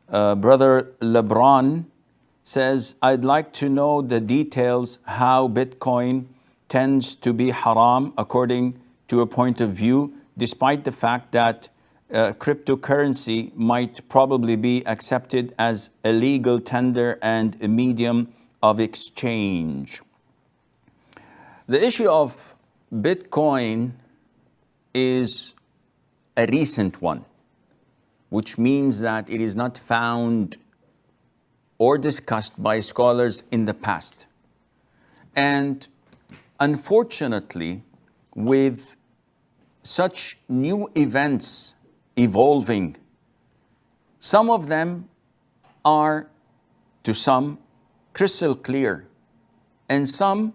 Brother LeBron says, I'd like to know the details how Bitcoin tends to be haram according to a point of view, despite the fact that cryptocurrency might probably be accepted as a legal tender and a medium of exchange. The issue of Bitcoin is a recent one, which means that it is not found or discussed by scholars in the past. And unfortunately, with such new events evolving, some of them are, to some, crystal clear, and some,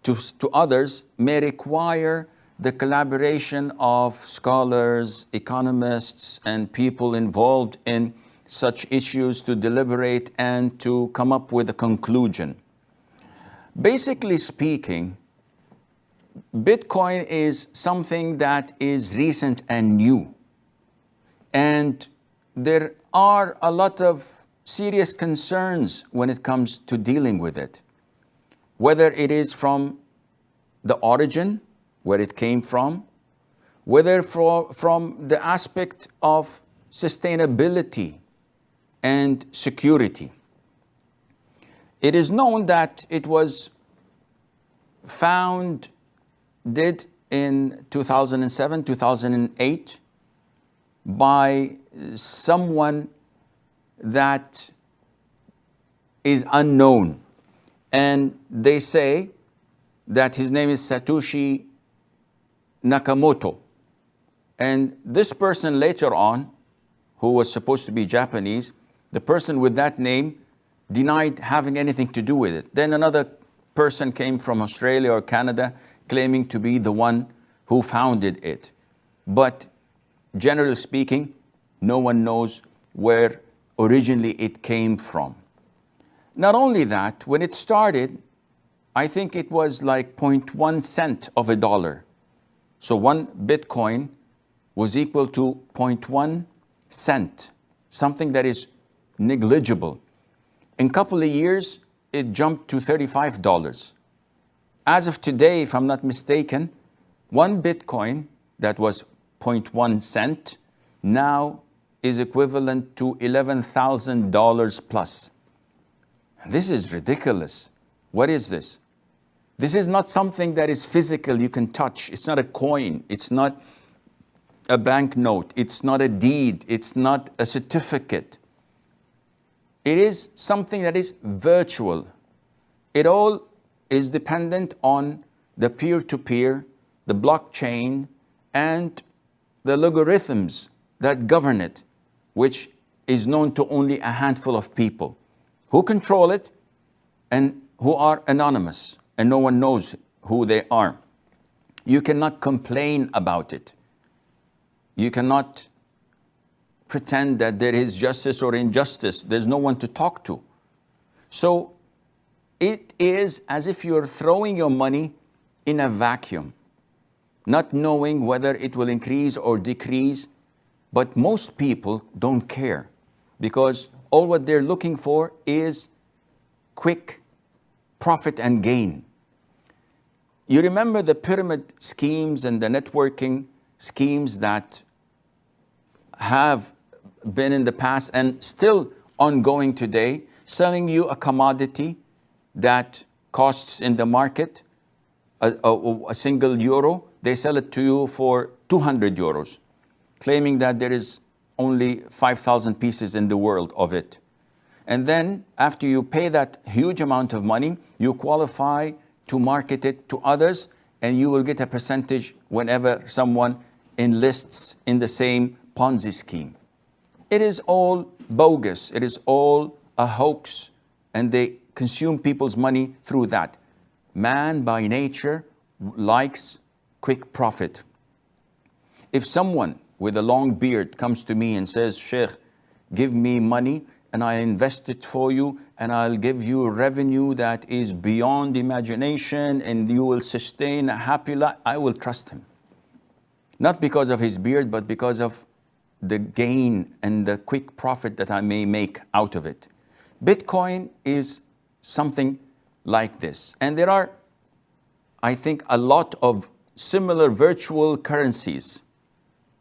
to others, may require the collaboration of scholars, economists, and people involved in such issues to deliberate and to come up with a conclusion. Basically speaking, Bitcoin is something that is recent and new. And there are a lot of serious concerns when it comes to dealing with it. Whether it is from the origin, where it came from, whether from the aspect of sustainability and security. It is known that it was founded in 2007, 2008 by someone that is unknown. And they say that his name is Satoshi Nakamoto. And this person later on, who was supposed to be Japanese, the person with that name denied having anything to do with it. Then another person came from Australia or Canada claiming to be the one who founded it. But generally speaking, no one knows where originally it came from. Not only that, when it started, I think it was like 0.1 cent of a dollar. So one Bitcoin was equal to 0.1 cent, something that is negligible. In a couple of years, it jumped to $35. As of today, if I'm not mistaken, one Bitcoin that was 0.1 cent now is equivalent to $11,000 plus. This is ridiculous. What is this? This is not something that is physical, you can touch. It's not a coin. It's not a banknote. It's not a deed. It's not a certificate. It is something that is virtual. It all is dependent on the peer-to-peer, the blockchain, and the logarithms that govern it, which is known to only a handful of people who control it and who are anonymous, and no one knows who they are. You cannot complain about it. You cannot pretend that there is justice or injustice. There's no one to talk to. So it is as if you're throwing your money in a vacuum, not knowing whether it will increase or decrease. But most people don't care, because all what they're looking for is quick profit and gain. You remember the pyramid schemes and the networking schemes that have been in the past and still ongoing today, selling you a commodity that costs in the market a single euro. They sell it to you for 200 euros, claiming that there is only 5,000 pieces in the world of it. And then after you pay that huge amount of money, you qualify to market it to others, and you will get a percentage whenever someone enlists in the same Ponzi scheme. It is all bogus. It is all a hoax, and they consume people's money through that. Man by nature likes quick profit. If someone with a long beard comes to me and says, Sheikh, give me money and I invest it for you, and I'll give you revenue that is beyond imagination, and you will sustain a happy life, I will trust him. Not because of his beard, but because of the gain and the quick profit that I may make out of it. Bitcoin is something like this. And there are, I think, a lot of similar virtual currencies.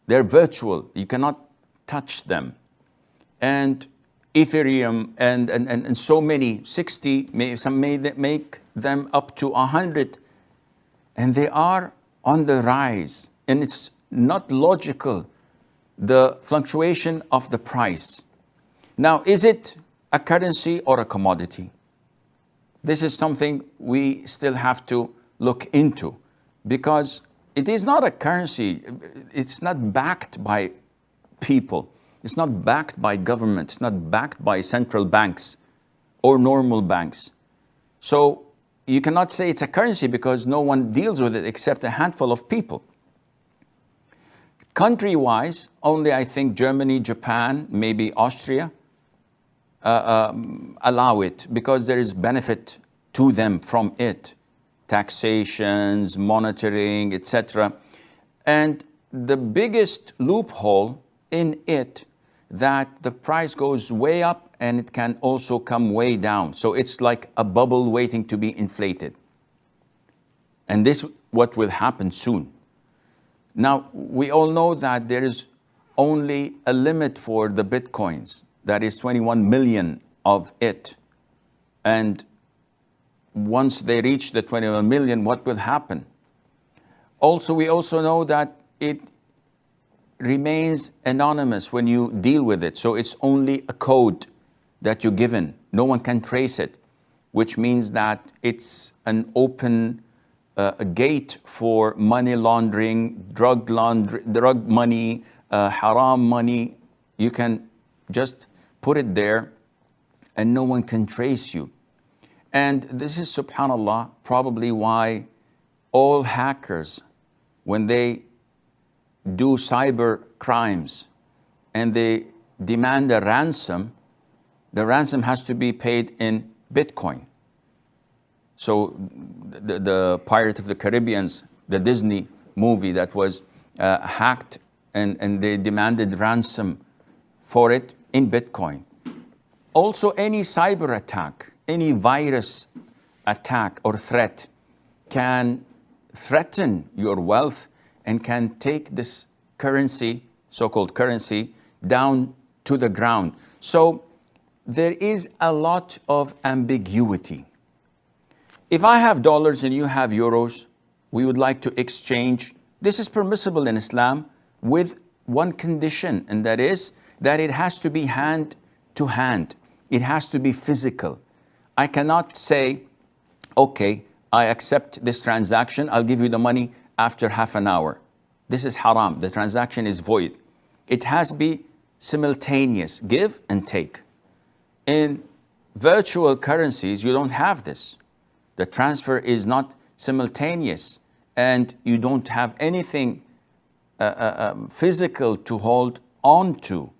They're virtual. You cannot touch them. And Ethereum and so many, 60, some may make them up to 100. And they are on the rise. And it's not logical, the fluctuation of the price. Now, is it a currency or a commodity? This is something we still have to look into, because it is not a currency. It's not backed by people. It's not backed by government. It's not backed by central banks or normal banks. So you cannot say it's a currency because no one deals with it except a handful of people. Country-wise, only I think Germany, Japan, maybe Austria allow it because there is benefit to them from it. Taxations, monitoring, etc. And the biggest loophole in it, that the price goes way up and it can also come way down. So it's like a bubble waiting to be inflated. And this is what will happen soon. Now, we all know that there is only a limit for the Bitcoins. That is 21 million of it. And once they reach the 21 million, what will happen? Also, we also know that it remains anonymous when you deal with it. So it's only a code that you're given. No one can trace it, which means that it's an open a gate for money laundering, drug money, haram money. You can just put it there and no one can trace you. And this is, subhanAllah, probably why all hackers, when they do cyber crimes and they demand a ransom, the ransom has to be paid in Bitcoin. So the Pirate of the Caribbean's, the Disney movie that was hacked, and they demanded ransom for it in Bitcoin. Also, any cyber attack, any virus attack or threat can threaten your wealth and can take this currency, so-called currency, down to the ground. So there is a lot of ambiguity. If I have dollars and you have euros, we would like to exchange. This is permissible in Islam with one condition, and that is that it has to be hand to hand. It has to be physical. I cannot say, okay, I accept this transaction, I'll give you the money after half an hour. This is haram. The transaction is void. It has to be simultaneous, give and take. In virtual currencies, you don't have this. The transfer is not simultaneous, and you don't have anything physical to hold on to.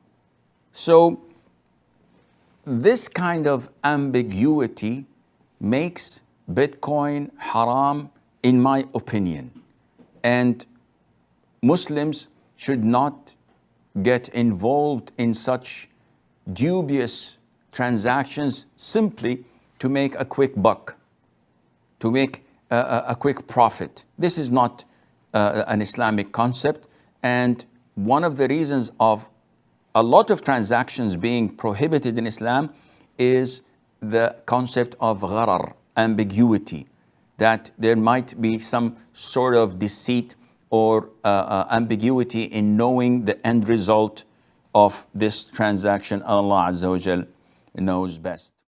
So this kind of ambiguity makes Bitcoin haram, in my opinion. And Muslims should not get involved in such dubious transactions simply to make a quick buck, to make a quick profit. This is not an Islamic concept. And one of the reasons of a lot of transactions being prohibited in Islam is the concept of gharar, ambiguity, that there might be some sort of deceit or ambiguity in knowing the end result of this transaction. Allah Azza wa Jal knows best.